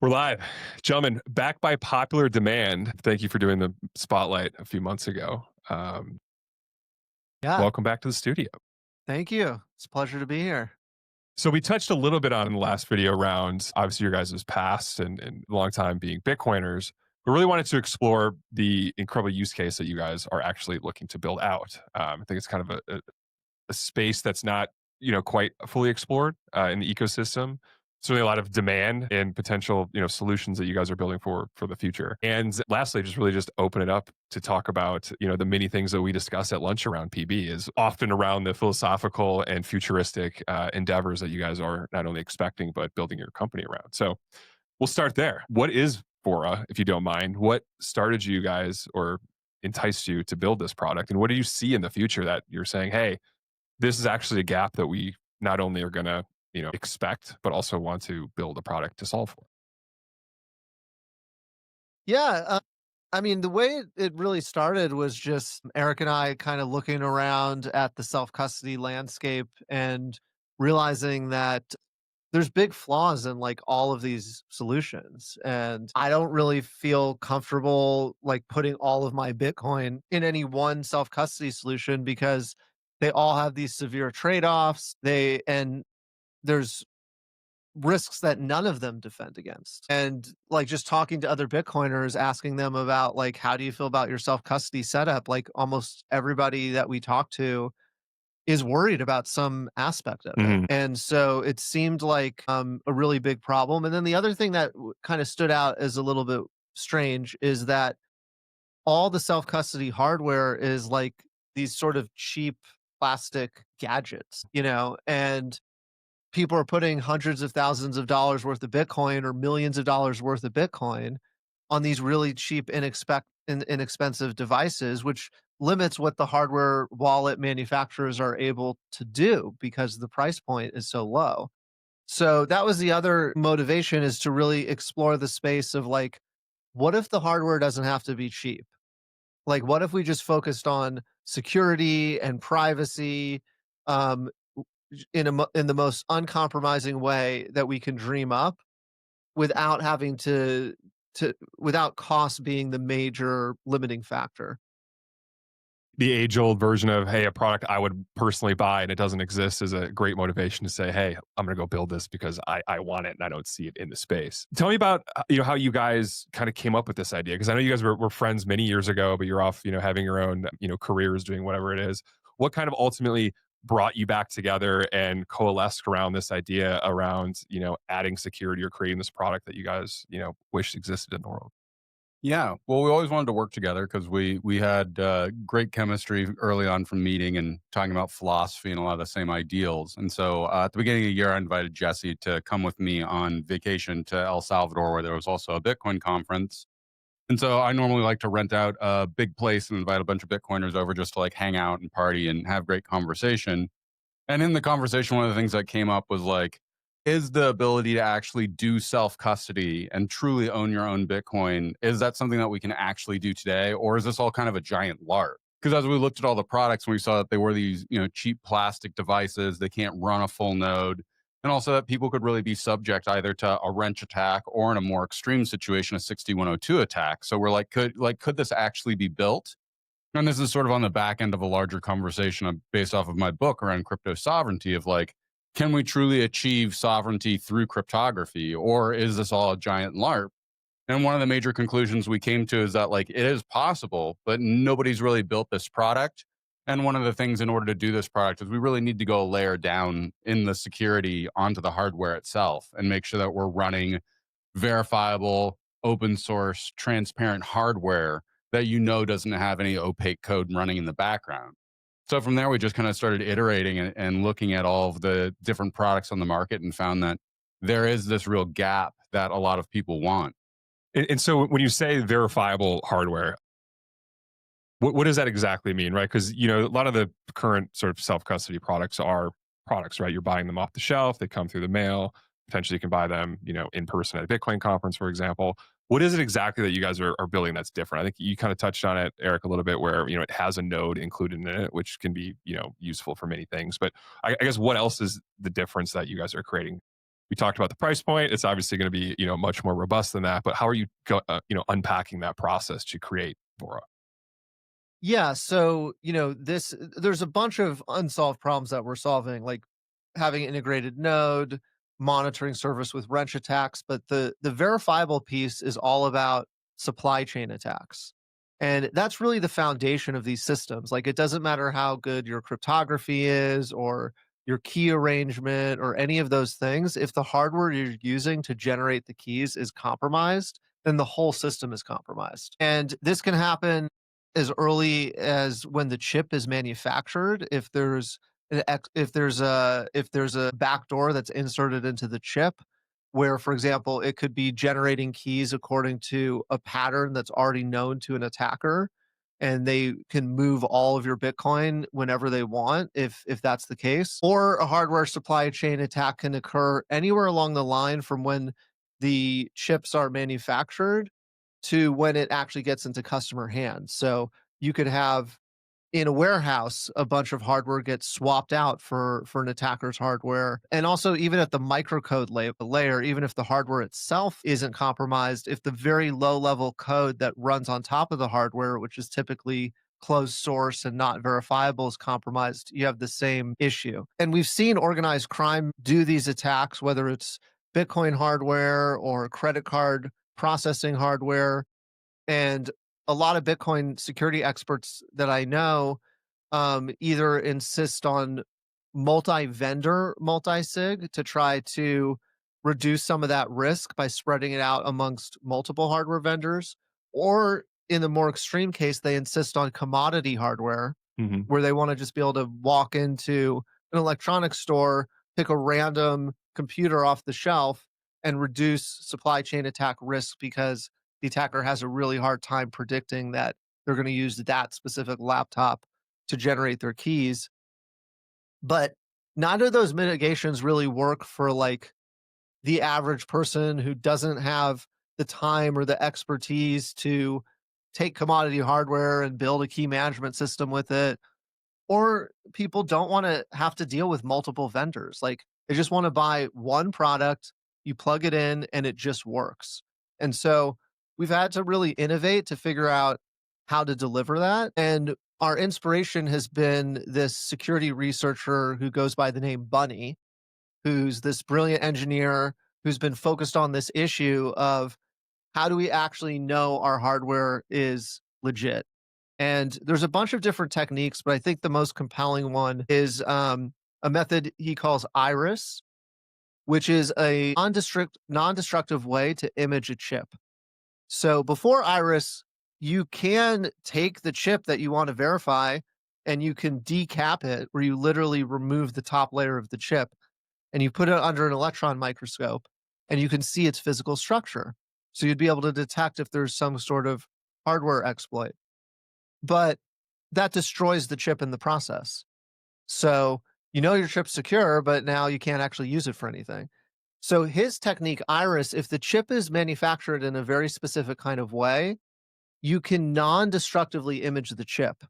We're live. Gentlemen, back by popular demand. Thank you for doing the spotlight a few months ago. Yeah, Welcome back to the studio. thank you. It's a pleasure to be here. So we touched a little bit on in the last video round, obviously your guys' past and long time being Bitcoiners. We really wanted to explore the incredible use case that you guys are actually looking to build out. I think it's kind of a space that's not quite fully explored in the ecosystem. Certainly a lot of demand and potential solutions that you guys are building for the future. And lastly, just really just open it up to talk about the many things that we discuss at lunch around PB is often around the philosophical and futuristic endeavors that you guys are not only expecting but building your company around. So we'll start there. What is Vora, if you don't mind? What started you guys or enticed you to build this product, and what do you see in the future that you're saying, hey, this is actually a gap that we not only are going to expect but also want to build a product to solve for? Yeah, I mean, the way it really started was just Eric and I kind of looking around at the self custody landscape and realizing that there's big flaws in like all of these solutions. And I don't really feel comfortable like putting all of my Bitcoin in any one self custody solution because they all have these severe trade offs. And there's risks that none of them defend against. And like just talking to other Bitcoiners, asking them about like, how do you feel about your self custody setup? Like almost everybody that we talk to is worried about some aspect of it. Hmm. And so it seemed like a really big problem. And then the other thing that kind of stood out as a little bit strange is that all the self custody hardware is like these sort of cheap plastic gadgets, and people are putting hundreds of thousands of dollars worth of Bitcoin or millions of dollars worth of Bitcoin on these really cheap, inexpensive devices, which limits what the hardware wallet manufacturers are able to do because the price point is so low. So that was the other motivation, is to really explore the space of like, what if the hardware doesn't have to be cheap? Like, what if we just focused on security and privacy, um, in the most uncompromising way that we can dream up without having to without cost being the major limiting factor. The age old version of, hey, a product I would personally buy and it doesn't exist is a great motivation to say, hey, I'm going to go build this because I want it and I don't see it in the space. Tell me about how you guys kind of came up with this idea, because I know you guys were friends many years ago, but you're off having your own careers doing whatever it is. What kind of ultimately brought you back together and coalesced around this idea around adding security or creating this product that you guys wish existed in the world? Yeah, well, we always wanted to work together because we had great chemistry early on from meeting and talking about philosophy and a lot of the same ideals. And so at the beginning of the year, I invited Jesse to come with me on vacation to El Salvador, where there was also a Bitcoin conference. And so I normally like to rent out a big place and invite a bunch of Bitcoiners over just to like hang out and party and have great conversation. And in the conversation, one of the things that came up was like, is the ability to actually do self custody and truly own your own Bitcoin, is that something that we can actually do today? Or is this all kind of a giant LARP? Because as we looked at all the products, we saw that they were these, cheap plastic devices. They can't run a full node. And also that people could really be subject either to a wrench attack or in a more extreme situation, a 6102 attack. So we're like, could this actually be built? And this is sort of on the back end of a larger conversation based off of my book around crypto sovereignty of like, can we truly achieve sovereignty through cryptography, or is this all a giant LARP? And one of the major conclusions we came to is that like it is possible, but nobody's really built this product. And one of the things in order to do this product is we really need to go a layer down in the security onto the hardware itself and make sure that we're running verifiable, open source, transparent hardware that doesn't have any opaque code running in the background. So from there, we just kind of started iterating and looking at all of the different products on the market and found that there is this real gap that a lot of people want. And so when you say verifiable hardware, what does that exactly mean, right? Because a lot of the current sort of self custody products are products, right? You're buying them off the shelf; they come through the mail. Potentially, you can buy them, in person at a Bitcoin conference, for example. What is it exactly that you guys are building that's different? I think you kind of touched on it, Eric, a little bit, where it has a node included in it, which can be useful for many things. But I guess what else is the difference that you guys are creating? We talked about the price point. It's obviously going to be, much more robust than that. But how are you, unpacking that process to create Vora? Yeah, so, there's a bunch of unsolved problems that we're solving, like having integrated node, monitoring service with wrench attacks, but the verifiable piece is all about supply chain attacks. And that's really the foundation of these systems. Like it doesn't matter how good your cryptography is or your key arrangement or any of those things, if the hardware you're using to generate the keys is compromised, then the whole system is compromised. And this can happen as early as when the chip is manufactured. If there's a backdoor that's inserted into the chip, where, for example, it could be generating keys according to a pattern that's already known to an attacker, and they can move all of your Bitcoin whenever they want, if that's the case. Or a hardware supply chain attack can occur anywhere along the line from when the chips are manufactured to when it actually gets into customer hands. So you could have in a warehouse a bunch of hardware gets swapped out for an attacker's hardware. And also even at the microcode layer, even if the hardware itself isn't compromised, if the very low level code that runs on top of the hardware, which is typically closed source and not verifiable, is compromised, you have the same issue. And we've seen organized crime do these attacks, whether it's Bitcoin hardware or credit card processing hardware. And a lot of Bitcoin security experts that I know either insist on multi-vendor multi-sig to try to reduce some of that risk by spreading it out amongst multiple hardware vendors, or in the more extreme case, they insist on commodity hardware Hmm. where they want to just be able to walk into an electronics store, pick a random computer off the shelf, and reduce supply chain attack risk because the attacker has a really hard time predicting that they're going to use that specific laptop to generate their keys. But neither of those mitigations really work for like the average person who doesn't have the time or the expertise to take commodity hardware and build a key management system with it, or people don't want to have to deal with multiple vendors. Like they just want to buy one product, you plug it in, and it just works. And so we've had to really innovate to figure out how to deliver that. And our inspiration has been this security researcher who goes by the name Bunny, who's this brilliant engineer who's been focused on this issue of how do we actually know our hardware is legit. And there's a bunch of different techniques, but I think the most compelling one is a method he calls Iris, which is a non-destructive way to image a chip. So before Iris, you can take the chip that you want to verify and you can decap it, where you literally remove the top layer of the chip and you put it under an electron microscope and you can see its physical structure. So you'd be able to detect if there's some sort of hardware exploit. But that destroys the chip in the process. So you know your chip's secure, but now you can't actually use it for anything. So his technique, Iris, if the chip is manufactured in a very specific kind of way, you can non-destructively image the chip.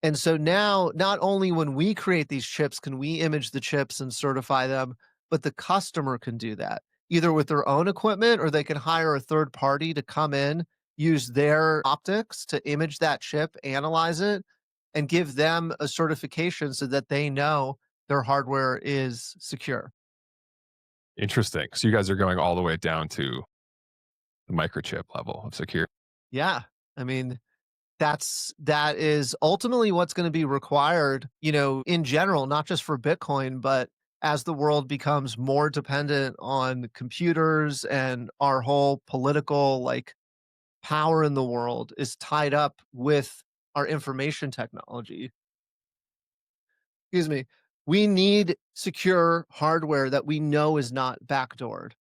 And so now, not only when we create these chips can we image the chips and certify them, but the customer can do that either with their own equipment or they can hire a third party to come in, use their optics to image that chip, analyze it, and give them a certification so that they know their hardware is secure. Interesting. So you guys are going all the way down to the microchip level of security. Yeah. I mean, that is ultimately what's going to be required, in general, not just for Bitcoin, but as the world becomes more dependent on computers and our whole political like power in the world is tied up with our information technology. Excuse me. We need secure hardware that we know is not backdoored.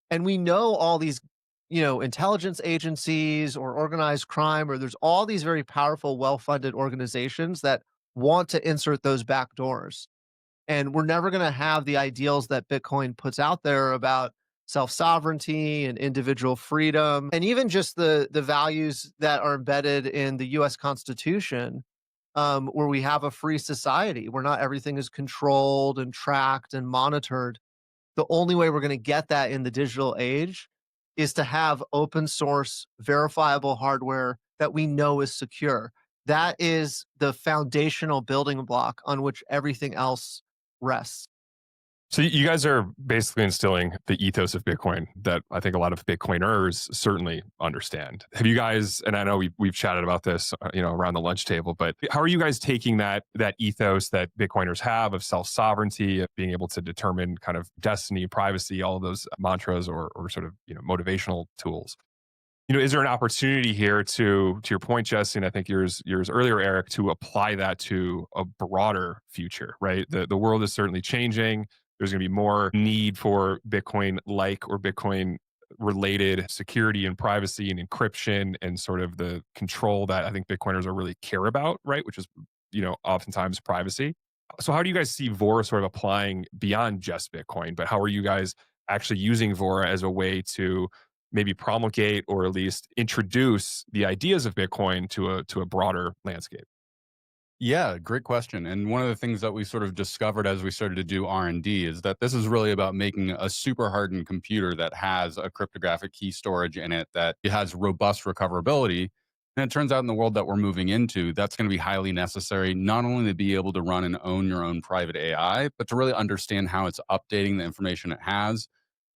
And we know all these, intelligence agencies or organized crime, or there's all these very powerful, well-funded organizations that want to insert those back doors. And we're never going to have the ideals that Bitcoin puts out there about self-sovereignty and individual freedom, and even just the values that are embedded in the US Constitution, where we have a free society where not everything is controlled and tracked and monitored. the only way we're going to get that in the digital age is to have open source verifiable hardware that we know is secure. That is the foundational building block on which everything else rests. So you guys are basically instilling the ethos of Bitcoin that I think a lot of Bitcoiners certainly understand. Have you guys, and I know we've chatted about this, around the lunch table, but how are you guys taking that ethos that Bitcoiners have of self-sovereignty, of being able to determine kind of destiny, privacy, all of those mantras or sort of, motivational tools? Is there an opportunity here to your point, Jesse, and I think yours earlier, Eric, to apply that to a broader future, right? The world is certainly changing. There's going to be more need for Bitcoin-like or Bitcoin-related security and privacy and encryption and sort of the control that I think Bitcoiners are really care about, right? Which is, oftentimes privacy. So how do you guys see Vora sort of applying beyond just Bitcoin, but how are you guys actually using Vora as a way to maybe promulgate or at least introduce the ideas of Bitcoin to a broader landscape? Yeah, great question. And one of the things that we sort of discovered as we started to do R&D is that this is really about making a super hardened computer that has a cryptographic key storage in it, that it has robust recoverability. And it turns out in the world that we're moving into, that's going to be highly necessary, not only to be able to run and own your own private AI, but to really understand how it's updating the information it has.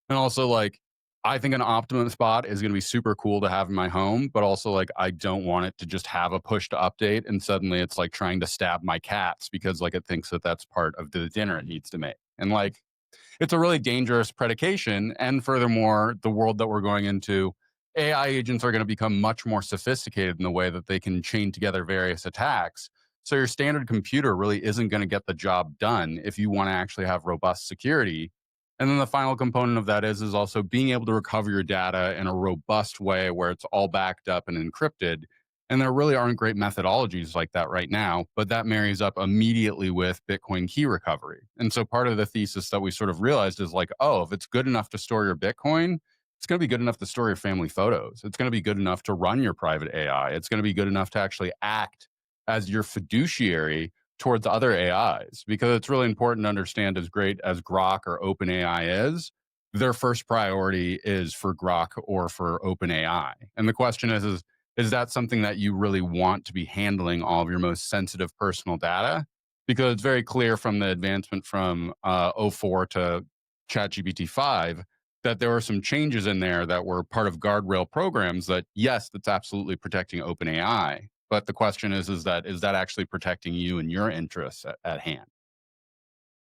And also, like, I think an optimum spot is going to be super cool to have in my home, but also, like, I don't want it to just have a push to update and suddenly it's like trying to stab my cats because, like, it thinks that that's part of the dinner it needs to make. And, like, it's a really dangerous predication. And furthermore, the world that we're going into, AI agents are going to become much more sophisticated in the way that they can chain together various attacks. So your standard computer really isn't going to get the job done if you want to actually have robust security. And then the final component of that is also being able to recover your data in a robust way where it's all backed up and encrypted. And there really aren't great methodologies like that right now, but that marries up immediately with Bitcoin key recovery. And so part of the thesis that we sort of realized is like, oh, if it's good enough to store your Bitcoin, it's going to be good enough to store your family photos. It's going to be good enough to run your private AI. It's going to be good enough to actually act as your fiduciary towards other AIs, because it's really important to understand, as great as Grok or OpenAI is, their first priority is for Grok or for OpenAI. And the question is that something that you really want to be handling all of your most sensitive personal data? Because it's very clear from the advancement from '04 to ChatGPT 5 that there were some changes in there that were part of guardrail programs that, yes, that's absolutely protecting OpenAI. But the question is that actually protecting you and your interests at hand?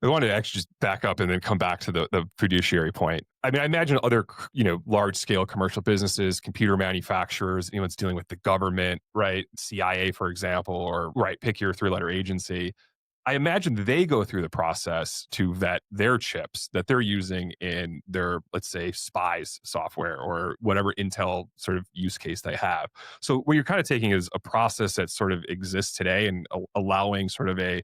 I wanted to actually just back up and then come back to the fiduciary point. I mean, I imagine other, large scale commercial businesses, computer manufacturers, it's dealing with the government, right? CIA, for example, or right, pick your 3-letter agency. I imagine they go through the process to vet their chips that they're using in their, let's say, spies software or whatever Intel sort of use case they have. So what you're kind of taking is a process that sort of exists today and allowing sort of a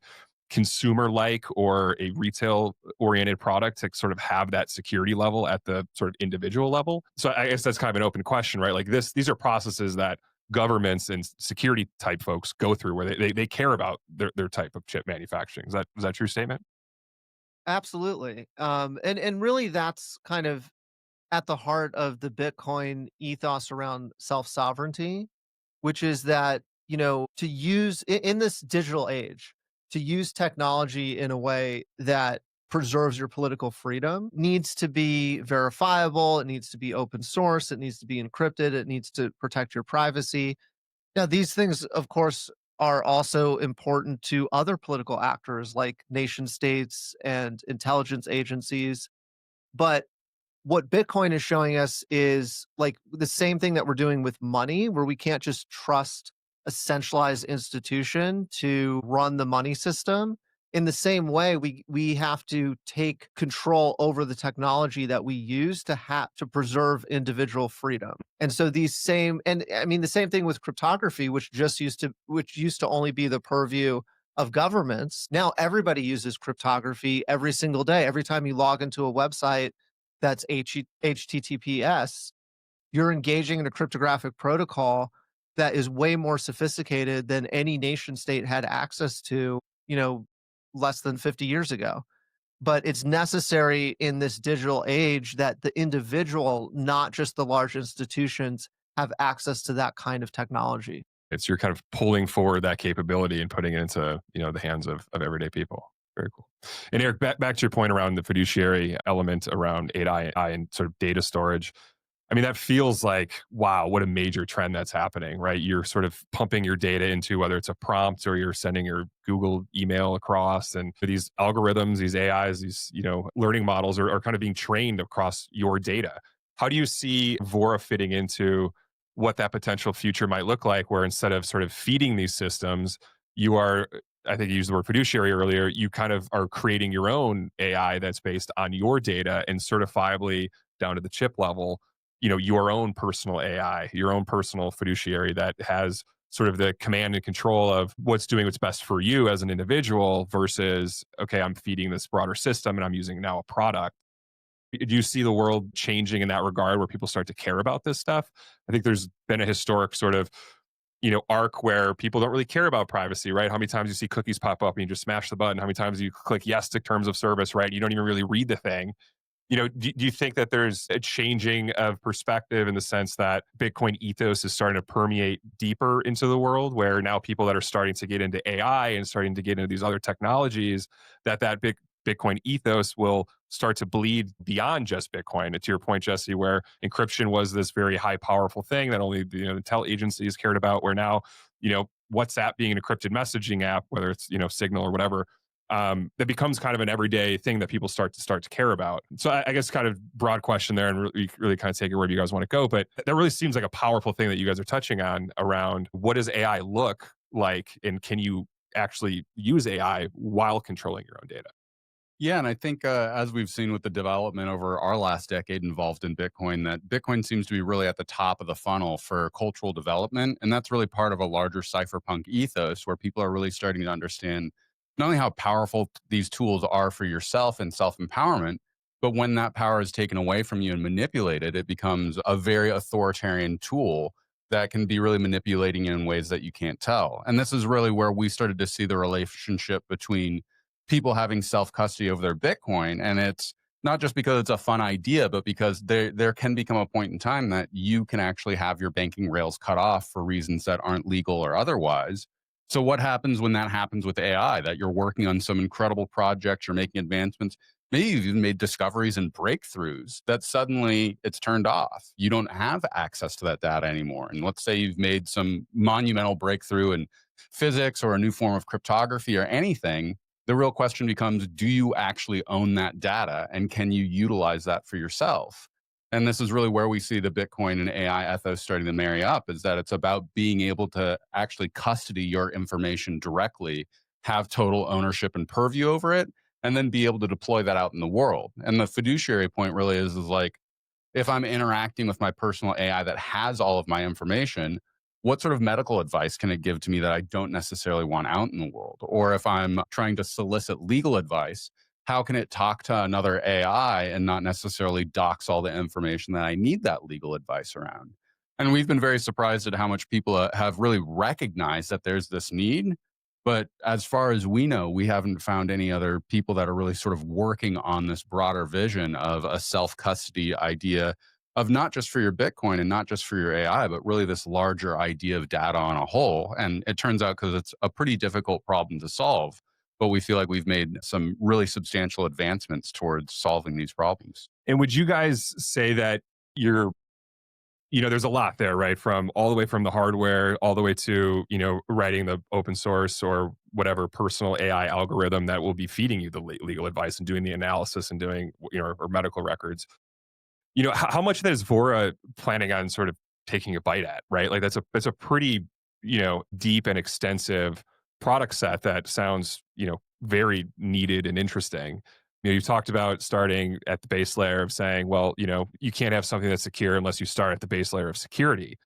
consumer-like or a retail-oriented product to sort of have that security level at the sort of individual level. So I guess that's kind of an open question, right? Like these are processes that governments and security type folks go through where they care about their type of chip manufacturing. Is that a true statement? Absolutely. And really that's kind of at the heart of the Bitcoin ethos around self-sovereignty, which is that, to use in this digital age, to use technology in a way that preserves your political freedom needs to be verifiable. It needs to be open source. It needs to be encrypted. It needs to protect your privacy. Now, these things, of course, are also important to other political actors like nation states and intelligence agencies. But what Bitcoin is showing us is like the same thing that we're doing with money, where we can't just trust a centralized institution to run the money system. In the same way, we have to take control over the technology that we use to preserve individual freedom. And so and I mean the same thing with cryptography, which used to only be the purview of governments. Now everybody uses cryptography every single day. Every time you log into a website that's HTTPS, you're engaging in a cryptographic protocol that is way more sophisticated than any nation state had access to, less than 50 years ago. but it's necessary in this digital age that the individual, not just the large institutions, have access to that kind of technology. It's you're kind of pulling forward that capability and putting it into, the hands of everyday people. Very cool. And Eric, back to your point around the fiduciary element around AI and sort of data storage. I mean, that feels like, wow, what a major trend that's happening, right? You're sort of pumping your data into whether it's a prompt or you're sending your Google email across, and these algorithms, these AIs, these, learning models are kind of being trained across your data. How do you see Vora fitting into what that potential future might look like, where instead of sort of feeding these systems, you are, I think you used the word fiduciary earlier, you kind of are creating your own AI that's based on your data and certifiably down to the chip level, your own personal AI, your own personal fiduciary that has sort of the command and control of what's doing what's best for you as an individual versus, okay, I'm feeding this broader system and I'm using now a product. Do you see the world changing in that regard where people start to care about this stuff? I think there's been a historic sort of, arc where people don't really care about privacy, right? How many times you see cookies pop up and you just smash the button? How many times you click yes to terms of service, right? You don't even really read the thing. Do you think that there's a changing of perspective in the sense that Bitcoin ethos is starting to permeate deeper into the world, where now people that are starting to get into AI and starting to get into these other technologies, that big Bitcoin ethos will start to bleed beyond just Bitcoin? And to your point, Jesse, where encryption was this very high, powerful thing that only the intel agencies cared about, where now, WhatsApp being an encrypted messaging app, whether it's, Signal or whatever, that becomes kind of an everyday thing that people start to care about. So I guess kind of broad question there, and really kind of take it wherever you guys want to go. But that really seems like a powerful thing that you guys are touching on around what does AI look like, and can you actually use AI while controlling your own data? Yeah, and I think as we've seen with the development over our last decade involved in Bitcoin, that Bitcoin seems to be really at the top of the funnel for cultural development. And that's really part of a larger cypherpunk ethos where people are really starting to understand not only how powerful these tools are for yourself and self empowerment, but when that power is taken away from you and manipulated, it becomes a very authoritarian tool that can be really manipulating you in ways that you can't tell. And this is really where we started to see the relationship between people having self custody over their Bitcoin. And it's not just because it's a fun idea, but because there can become a point in time that you can actually have your banking rails cut off for reasons that aren't legal or otherwise. So what happens when that happens with AI? That you're working on some incredible project, you're making advancements, maybe you've even made discoveries and breakthroughs that suddenly it's turned off. You don't have access to that data anymore. And let's say you've made some monumental breakthrough in physics or a new form of cryptography or anything. The real question becomes, do you actually own that data and can you utilize that for yourself? And this is really where we see the Bitcoin and AI ethos starting to marry up, is that it's about being able to actually custody your information directly, have total ownership and purview over it, and then be able to deploy that out in the world. And the fiduciary point really is like, if I'm interacting with my personal AI that has all of my information, what sort of medical advice can it give to me that I don't necessarily want out in the world? Or if I'm trying to solicit legal advice, how can it talk to another AI and not necessarily dox all the information that I need that legal advice around? And we've been very surprised at how much people have really recognized that there's this need. But as far as we know, we haven't found any other people that are really sort of working on this broader vision of a self custody idea of not just for your Bitcoin and not just for your AI, but really this larger idea of data on a whole. And it turns out, because it's a pretty difficult problem to solve, but we feel like we've made some really substantial advancements towards solving these problems. And would you guys say that you're, there's a lot there, right? From all the way from the hardware, all the way to, writing the open source or whatever personal AI algorithm that will be feeding you the legal advice and doing the analysis and doing, or medical records. How much of that is Vora planning on sort of taking a bite at, right? Like that's a pretty, deep and extensive product set that sounds, very needed and interesting. You've talked about starting at the base layer of saying, well, you can't have something that's secure unless you start at the base layer of security.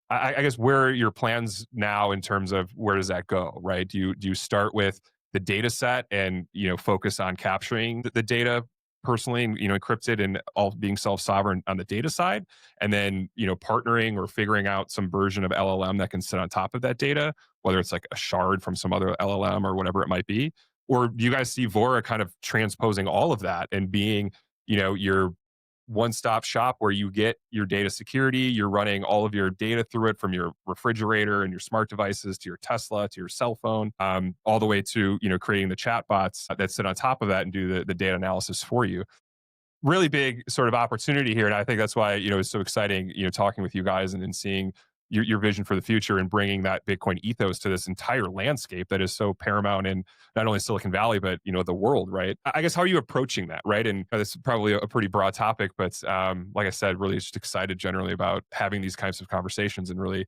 I guess where are your plans now in terms of where does that go, right? Do you start with the data set and, focus on capturing the data personally and, encrypted and all being self-sovereign on the data side, and then, partnering or figuring out some version of LLM that can sit on top of that data, whether it's like a shard from some other LLM or whatever it might be? Or do you guys see Vora kind of transposing all of that and being, your one-stop shop where you get your data security, you're running all of your data through it from your refrigerator and your smart devices to your Tesla to your cell phone, all the way to creating the chatbots that sit on top of that and do the data analysis for you. Really big sort of opportunity here, and I think that's why it's so exciting talking with you guys and seeing your vision for the future and bringing that Bitcoin ethos to this entire landscape that is so paramount in not only Silicon Valley but the world, right? I guess, how are you approaching that, right? And this is probably a pretty broad topic, but like I said, really just excited generally about having these kinds of conversations, and really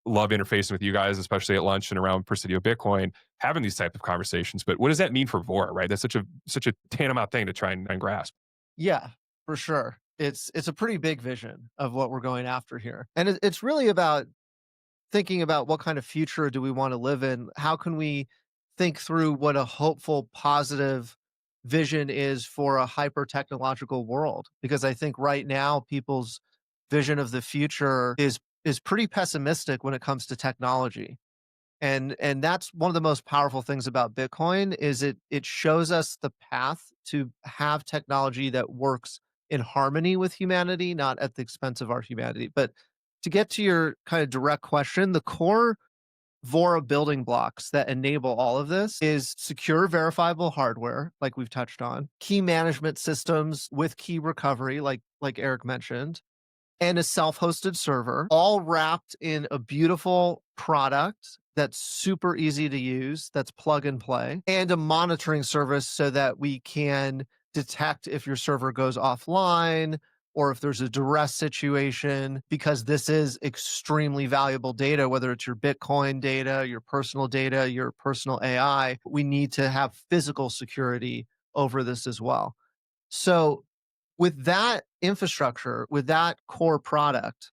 love interfacing with you guys, especially at lunch and around Presidio Bitcoin, having these type of conversations. But what does that mean for Vora, right? That's such a tantamount thing to try and grasp. Yeah, for sure. It's a pretty big vision of what we're going after here. And it's really about thinking about what kind of future do we want to live in? How can we think through what a hopeful, positive vision is for a hyper technological world? Because I think right now people's vision of the future is pretty pessimistic when it comes to technology. And that's one of the most powerful things about Bitcoin is it shows us the path to have technology that works in harmony with humanity, not at the expense of our humanity. But to get to your kind of direct question, the core Vora building blocks that enable all of this is secure, verifiable hardware, like we've touched on, key management systems with key recovery, like Erik mentioned, and a self-hosted server, all wrapped in a beautiful product that's super easy to use, that's plug and play, and a monitoring service so that we can detect if your server goes offline or if there's a duress situation, because this is extremely valuable data, whether it's your Bitcoin data, your personal AI. We need to have physical security over this as well. So with that infrastructure, with that core product,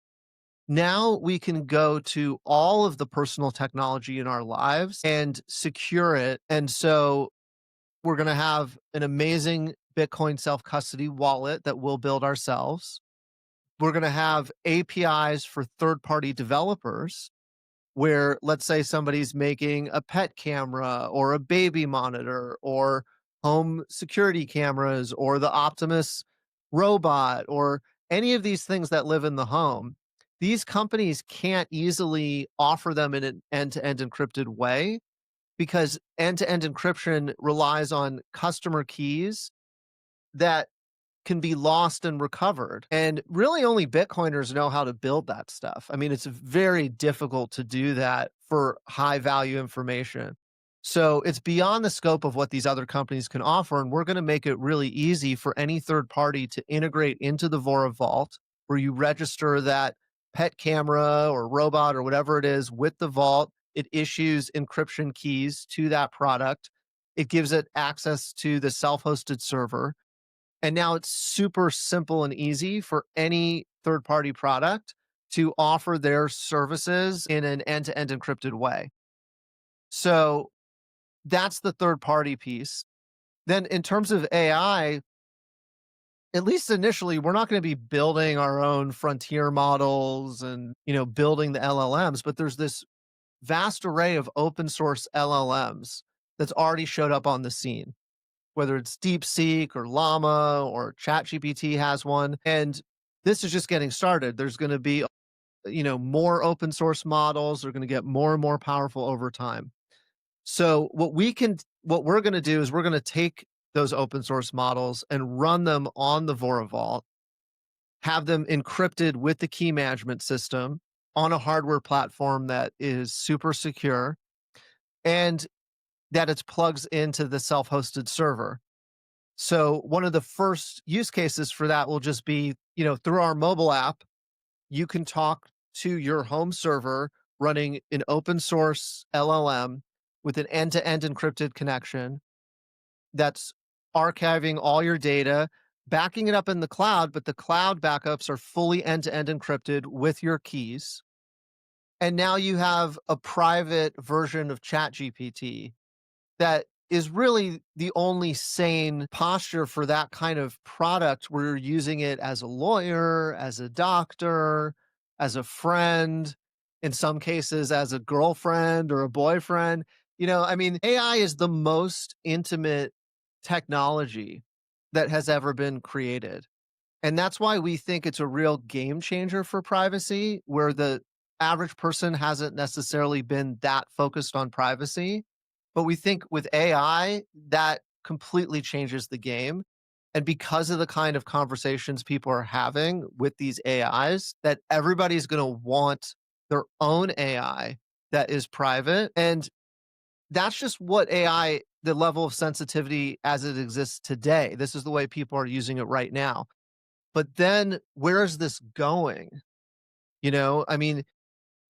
now we can go to all of the personal technology in our lives and secure it. And so we're going to have an amazing Bitcoin self-custody wallet that we'll build ourselves. We're going to have APIs for third-party developers where, let's say, somebody's making a pet camera or a baby monitor or home security cameras or the Optimus robot or any of these things that live in the home. These companies can't easily offer them in an end-to-end encrypted way because end-to-end encryption relies on customer keys that can be lost and recovered. And really only Bitcoiners know how to build that stuff. I mean, it's very difficult to do that for high value information. So it's beyond the scope of what these other companies can offer. And we're going to make it really easy for any third party to integrate into the Vora Vault, where you register that pet camera or robot or whatever it is with the vault. It issues encryption keys to that product. It gives it access to the self-hosted server. And now it's super simple and easy for any third-party product to offer their services in an end-to-end encrypted way. So that's the third-party piece. Then in terms of AI, at least initially, we're not going to be building our own frontier models and, building the LLMs, but there's this vast array of open source LLMs that's already showed up on the scene, whether it's DeepSeek or Llama or ChatGPT has one. And this is just getting started. There's going to be, more open source models. They're going to get more and more powerful over time. So what we're going to do is we're going to take those open source models and run them on the Vora Vault, have them encrypted with the key management system on a hardware platform that is super secure, and that it plugs into the self-hosted server. So one of the first use cases for that will just be, through our mobile app, you can talk to your home server running an open source LLM with an end-to-end encrypted connection that's archiving all your data, backing it up in the cloud, but the cloud backups are fully end-to-end encrypted with your keys. And now you have a private version of ChatGPT that is really the only sane posture for that kind of product where you're using it as a lawyer, as a doctor, as a friend, in some cases as a girlfriend or a boyfriend. I mean, AI is the most intimate technology that has ever been created. And that's why we think it's a real game changer for privacy, where the average person hasn't necessarily been that focused on privacy. But we think with AI, that completely changes the game. And because of the kind of conversations people are having with these AIs, that everybody's going to want their own AI that is private. And that's just what AI, the level of sensitivity as it exists today. This is the way people are using it right now. But then where is this going? I mean,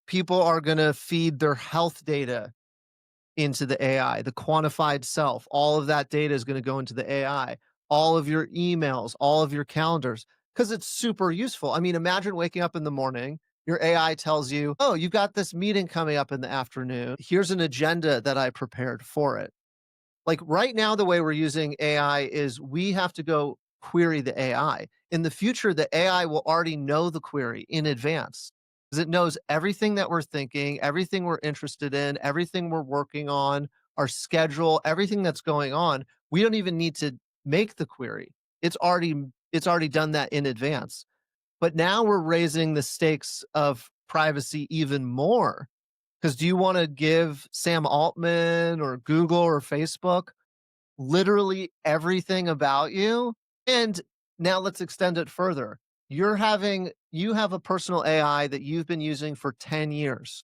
people are going to feed their health data into the AI, the quantified self. All of that data is going to go into the AI, all of your emails, all of your calendars, because it's super useful. I mean, imagine waking up in the morning, your AI tells you, oh, you got this meeting coming up in the afternoon. Here's an agenda that I prepared for it. Like right now, the way we're using AI is we have to go query the AI. In the future, the AI will already know the query in advance because it knows everything that we're thinking, everything we're interested in, everything we're working on, our schedule, everything that's going on. We don't even need to make the query. It's already done that in advance. But now we're raising the stakes of privacy even more. Because do you want to give Sam Altman or Google or Facebook literally everything about you? And now let's extend it further. You have a personal AI that you've been using for 10 years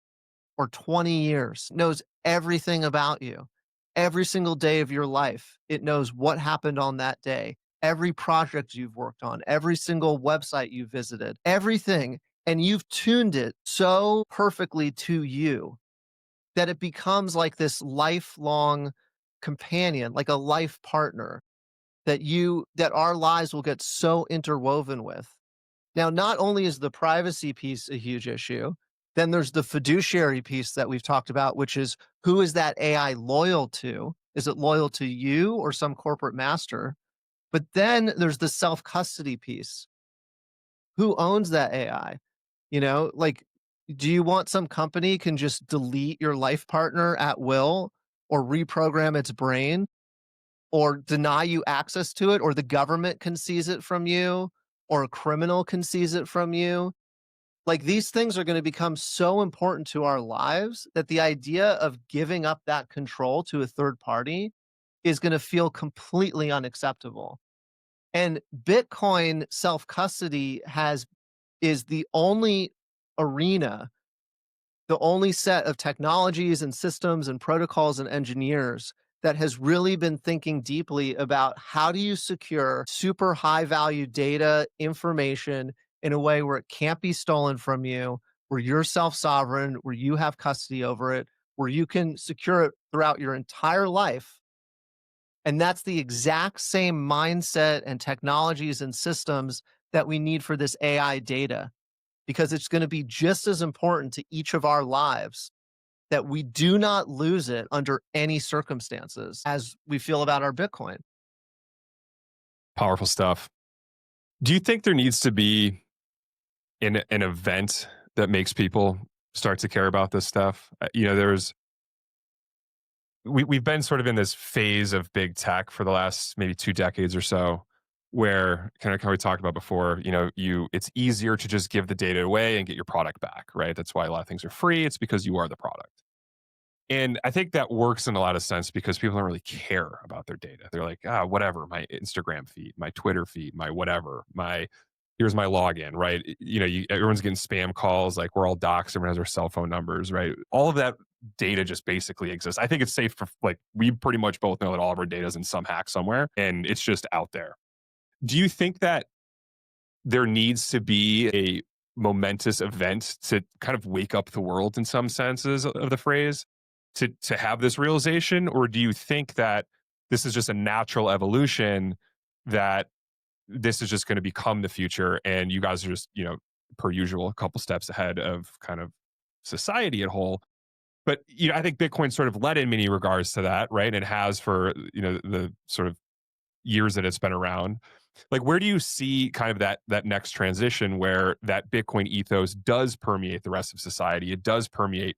or 20 years, knows everything about you. Every single day of your life, it knows what happened on that day, every project you've worked on, every single website you visited, everything. And you've tuned it so perfectly to you that it becomes like this lifelong companion, like a life partner that our lives will get so interwoven with. Now, not only is the privacy piece a huge issue, then there's the fiduciary piece that we've talked about, which is who is that AI loyal to? Is it loyal to you or some corporate master? But then there's the self custody piece. Who owns that AI? Like, do you want some company can just delete your life partner at will or reprogram its brain or deny you access to it, or the government can seize it from you, or a criminal can seize it from you? Like, these things are going to become so important to our lives that the idea of giving up that control to a third party is going to feel completely unacceptable. And Bitcoin self custody is the only arena, the only set of technologies and systems and protocols and engineers that has really been thinking deeply about how do you secure super high value data, information in a way where it can't be stolen from you, where you're self sovereign, where you have custody over it, where you can secure it throughout your entire life. And that's the exact same mindset and technologies and systems that we need for this AI data, because it's going to be just as important to each of our lives that we do not lose it under any circumstances as we feel about our Bitcoin. Powerful stuff. Do you think there needs to be an event that makes people start to care about this stuff? We've been sort of in this phase of big tech for the last maybe 2 decades or so, where kind of how we talked about before, it's easier to just give the data away and get your product back, right? That's why a lot of things are free. It's because you are the product. And I think that works in a lot of sense because people don't really care about their data. They're like, whatever, my Instagram feed, my Twitter feed, my whatever, here's my login, right? Everyone's getting spam calls, like we're all doxxed, everyone has our cell phone numbers, right? All of that data just basically exists. I think it's safe for, like, we pretty much both know that all of our data is in some hack somewhere and it's just out there. Do you think that there needs to be a momentous event to kind of wake up the world in some senses of the phrase to have this realization? Or do you think that this is just a natural evolution, that this is just going to become the future and you guys are just, per usual, a couple steps ahead of kind of society at whole? But, I think Bitcoin sort of led in many regards to that, right? And has for, the sort of years that it's been around. Like, where do you see kind of that next transition where that Bitcoin ethos does permeate the rest of society? It does permeate,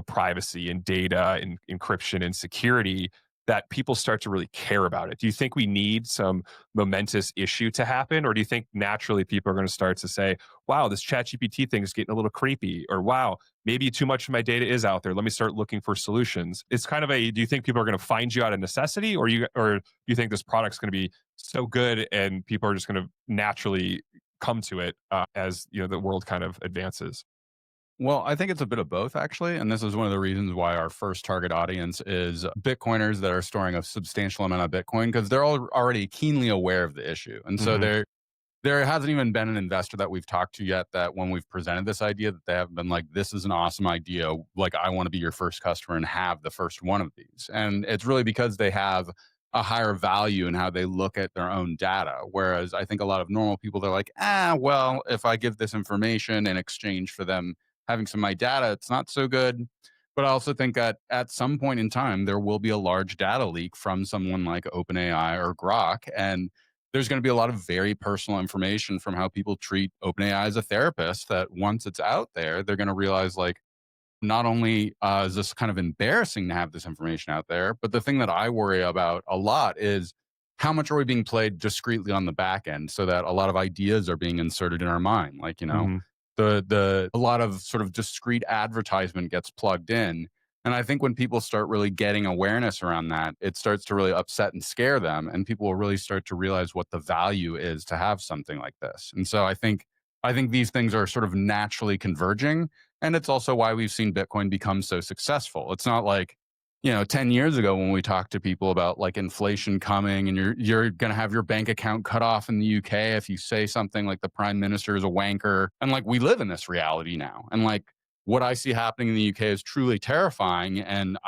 privacy and data and encryption and security, that people start to really care about it? Do you think we need some momentous issue to happen, or do you think naturally people are going to start to say, wow, this chat GPT thing is getting a little creepy, or wow, maybe too much of my data is out there, let me start looking for solutions? It's kind of a, do you think people are going to find you out of necessity, or do you think this product's going to be so good and people are just going to naturally come to it as the world kind of advances? Well, I think it's a bit of both, actually. And this is one of the reasons why our first target audience is Bitcoiners that are storing a substantial amount of Bitcoin, because they're all already keenly aware of the issue. And so Mhm. there hasn't even been an investor that we've talked to yet that when we've presented this idea, that they have been like, this is an awesome idea. Like, I want to be your first customer and have the first one of these. And it's really because they have a higher value in how they look at their own data. Whereas I think a lot of normal people, they're like, well, if I give this information in exchange for them having some of my data, it's not so good. But I also think that at some point in time, there will be a large data leak from someone like OpenAI or Grok. And there's going to be a lot of very personal information from how people treat OpenAI as a therapist, that once it's out there, they're going to realize, like, not only is this kind of embarrassing to have this information out there, but the thing that I worry about a lot is how much are we being played discreetly on the back end, so that a lot of ideas are being inserted in our mind. Like, Mhm. a lot of sort of discrete advertisement gets plugged in. And I think when people start really getting awareness around that, it starts to really upset and scare them. And people will really start to realize what the value is to have something like this. And so I think these things are sort of naturally converging. And it's also why we've seen Bitcoin become so successful. It's not like, 10 years ago when we talked to people about like inflation coming and you're going to have your bank account cut off in the UK if you say something like the prime minister is a wanker. And like, we live in this reality now. And like, what I see happening in the UK is truly terrifying. And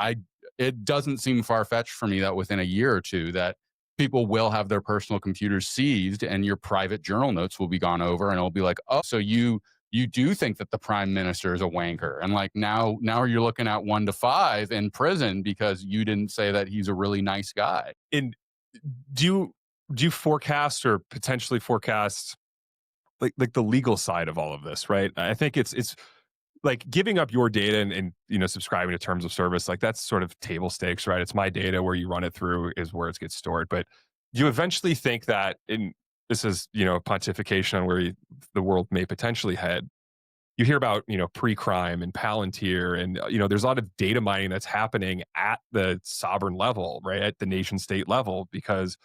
it doesn't seem far fetched for me that within a year or two that people will have their personal computers seized and your private journal notes will be gone over, and it'll be like, oh, so you do think that the prime minister is a wanker, and like now you're looking at 1 to 5 in prison because you didn't say that he's a really nice guy. And do you forecast or potentially forecast like the legal side of all of this, right? I think it's like giving up your data and subscribing to terms of service, like that's sort of table stakes, right? It's my data, where you run it through is where it gets stored. But you eventually think that, in this is pontification on where the world may potentially head. You hear about pre-crime and Palantir, and there's a lot of data mining that's happening at the sovereign level, right, at the nation state level, because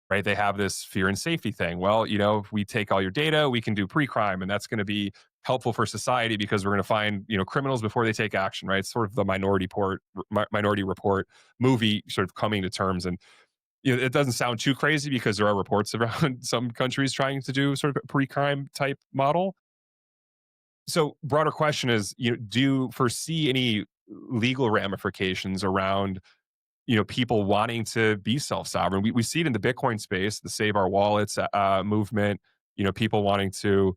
right, they have this fear and safety thing. Well, if we take all your data, we can do pre-crime, and that's going to be helpful for society because we're going to find criminals before they take action. Right, it's sort of the Minority Report movie sort of coming to terms. And it doesn't sound too crazy because there are reports around some countries trying to do sort of a pre-crime type model. So, broader question is, do you foresee any legal ramifications around people wanting to be self-sovereign? We see it in the Bitcoin space, the Save Our Wallets movement. People wanting to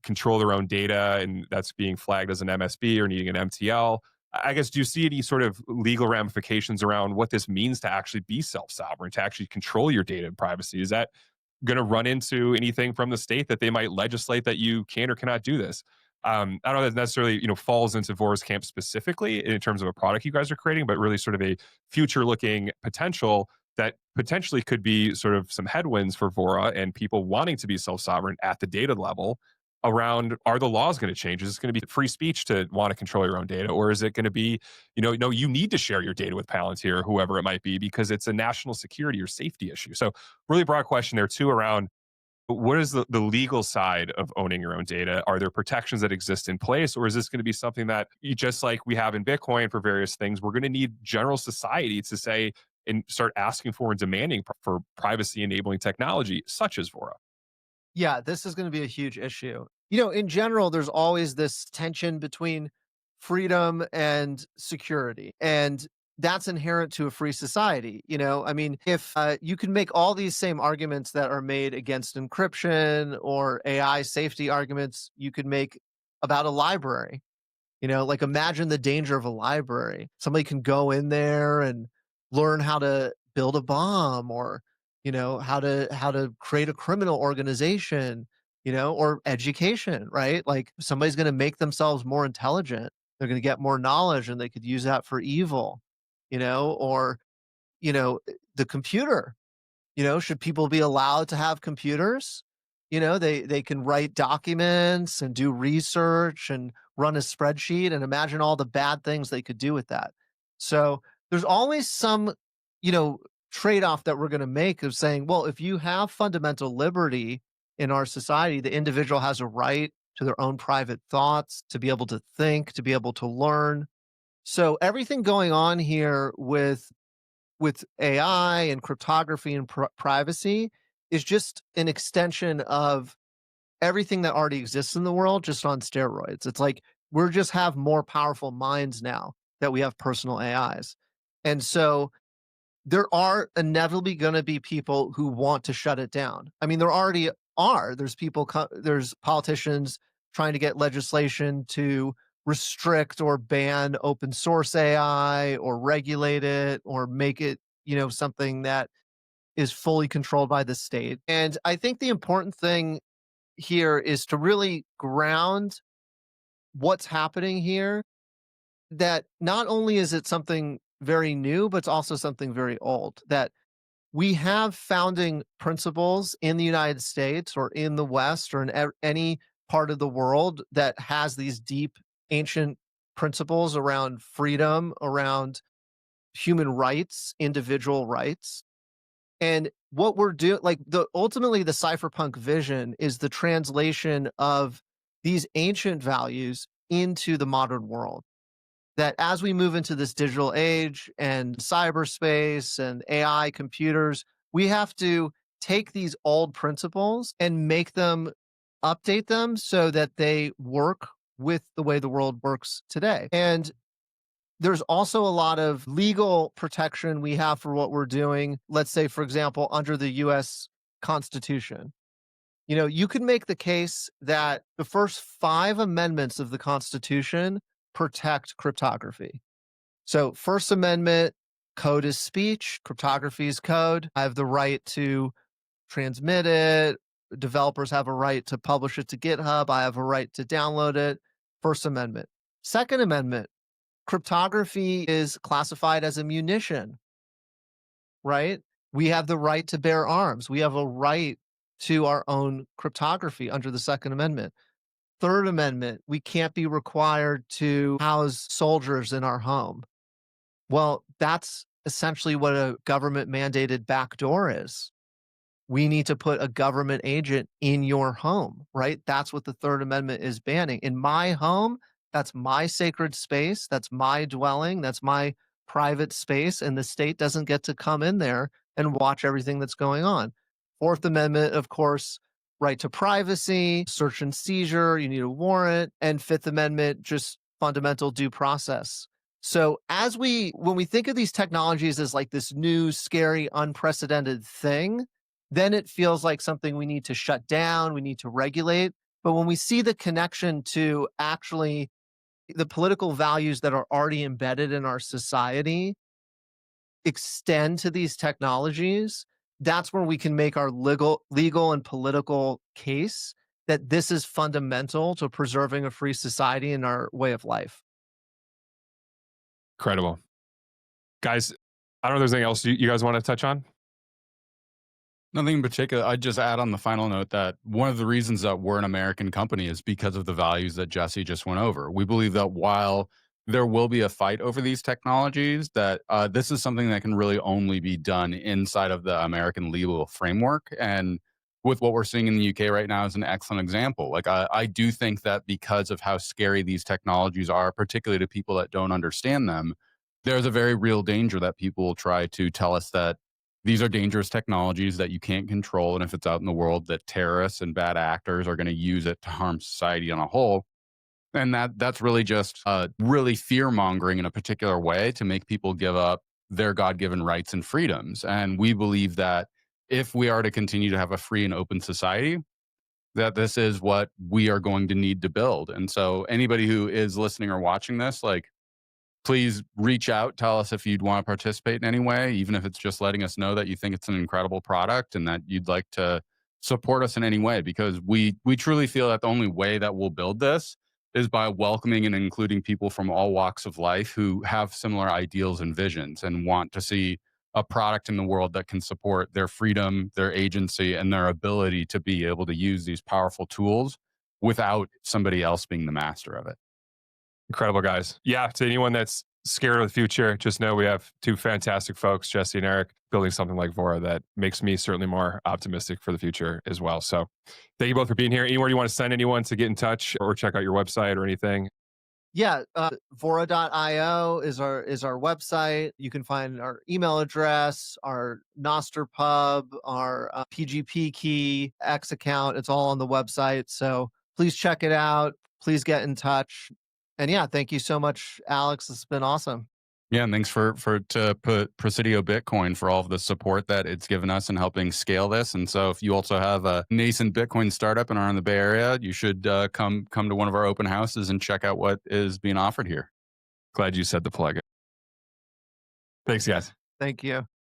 control their own data, and that's being flagged as an MSB or needing an MTL. I guess, do you see any sort of legal ramifications around what this means to actually be self-sovereign, to actually control your data and privacy? Is that going to run into anything from the state that they might legislate that you can or cannot do this? I don't know that necessarily falls into Vora's camp specifically in terms of a product you guys are creating, but really sort of a future-looking potential that potentially could be sort of some headwinds for Vora and people wanting to be self-sovereign at the data level around, are the laws going to change? Is this going to be free speech to want to control your own data? Or is it going to be, no, you need to share your data with Palantir or whoever it might be because it's a national security or safety issue? So really broad question there too around, what is the legal side of owning your own data? Are there protections that exist in place? Or is this going to be something that, just like we have in Bitcoin for various things, we're going to need general society to say and start asking for and demanding for privacy enabling technology such as Vora? Yeah, this is going to be a huge issue. In general, there's always this tension between freedom and security. And that's inherent to a free society. I mean, if you can make all these same arguments that are made against encryption or AI safety arguments, you could make about a library. Like, imagine the danger of a library. Somebody can go in there and learn how to build a bomb, or how to create a criminal organization, or education, right? Like, somebody's going to make themselves more intelligent They're going to get more knowledge and they could use that for evil, or, the computer. Should people be allowed to have computers? They can write documents and do research and run a spreadsheet, and imagine all the bad things they could do with that. So there's always some, you know, trade-off that we're going to make of saying, well, if you have fundamental liberty in our society, the individual has a right to their own private thoughts, to be able to think, to be able to learn. So everything going on here with AI and cryptography and privacy is just an extension of everything that already exists in the world, just on steroids. It's like we're just have more powerful minds now that we have personal AIs. And so there are inevitably going to be people who want to shut it down. I mean, there already are. There's people, there's politicians trying to get legislation to restrict or ban open source AI or regulate it or make it, something that is fully controlled by the state. And I think the important thing here is to really ground what's happening here, that not only is it something very new, but it's also something very old, that we have founding principles in the United States or in the West or in any part of the world that has these deep ancient principles around freedom, around human rights, individual rights. And what we're doing, like ultimately the cypherpunk vision is the translation of these ancient values into the modern world. That as we move into this digital age and cyberspace and AI computers, we have to take these old principles and make them, update them so that they work with the way the world works today. And there's also a lot of legal protection we have for what we're doing. Let's say, for example, under the US Constitution. You could make the case that the first 5 amendments of the Constitution protect cryptography. So, First Amendment, code is speech, cryptography is code. I have the right to transmit it. Developers have a right to publish it to GitHub. I have a right to download it. First Amendment. Second Amendment, cryptography is classified as a munition, right? We have the right to bear arms. We have a right to our own cryptography under the Second Amendment. Third Amendment, we can't be required to house soldiers in our home. Well, that's essentially what a government mandated backdoor is. We need to put a government agent in your home, right? That's what the Third Amendment is banning. In my home, that's my sacred space. That's my dwelling. That's my private space. And the state doesn't get to come in there and watch everything that's going on. Fourth Amendment, of course, right to privacy, search and seizure, you need a warrant. And Fifth Amendment, just fundamental due process. So when we think of these technologies as like this new, scary, unprecedented thing, then it feels like something we need to shut down, we need to regulate. But when we see the connection to actually the political values that are already embedded in our society extend to these technologies, that's where we can make our legal and political case that this is fundamental to preserving a free society and our way of life. Incredible. Guys, I don't know if there's anything else you guys want to touch on? Nothing in particular. I'd just add on the final note that one of the reasons that we're an American company is because of the values that Jesse just went over. We believe that while there will be a fight over these technologies, that this is something that can really only be done inside of the American legal framework. And with what we're seeing in the UK right now is an excellent example. Like I do think that because of how scary these technologies are, particularly to people that don't understand them, there's a very real danger that people will try to tell us that these are dangerous technologies that you can't control. And if it's out in the world, that terrorists and bad actors are going to use it to harm society on a whole. And that's really just really fear mongering in a particular way to make people give up their God-given rights and freedoms. And we believe that if we are to continue to have a free and open society, that this is what we are going to need to build. And so anybody who is listening or watching this, like, please reach out, tell us if you'd want to participate in any way, even if it's just letting us know that you think it's an incredible product and that you'd like to support us in any way, because we truly feel that the only way that we'll build this is by welcoming and including people from all walks of life who have similar ideals and visions and want to see a product in the world that can support their freedom, their agency, and their ability to be able to use these powerful tools without somebody else being the master of it. Incredible, guys. Yeah, to anyone that's scared of the future, just know we have two fantastic folks, Jesse and Erik, building something like Vora that makes me certainly more optimistic for the future as well. So thank you both for being here. Anywhere you want to send anyone to get in touch or check out your website or anything? Yeah, Vora.io is our website. You can find our email address, our Noster pub, our PGP key, X account. It's all on the website. So please check it out. Please get in touch. And yeah, thank you so much, Alex. It's been awesome. Yeah, and thanks to put Presidio Bitcoin for all of the support that it's given us in helping scale this. And so, if you also have a nascent Bitcoin startup and are in the Bay Area, you should come to one of our open houses and check out what is being offered here. Glad you said the plug. Thanks, guys. Thank you.